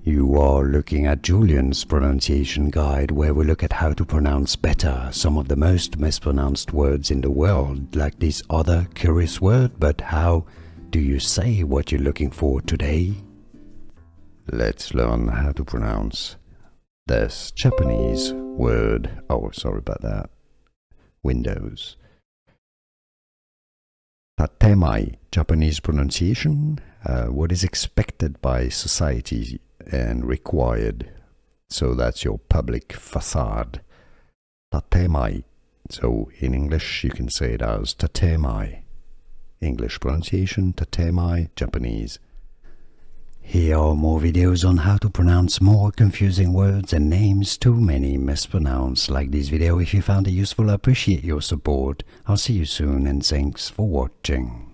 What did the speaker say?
You are looking at Julian's pronunciation guide, where we look at how to pronounce better some of the most mispronounced words in the world, like this other curious word. But how do you say what you're looking for today? Let's learn how to pronounce this Japanese word. Oh, sorry about that. Windows. Tatemae, Japanese pronunciation, what is expected by society and required. So that's your public facade. Tatemae. So in English you can say it as tatemae. English pronunciation, tatemae, Japanese. Here are more videos on how to pronounce more confusing words and names too many mispronounced. Like this video if you found it useful. I appreciate your support. I'll see you soon and thanks for watching.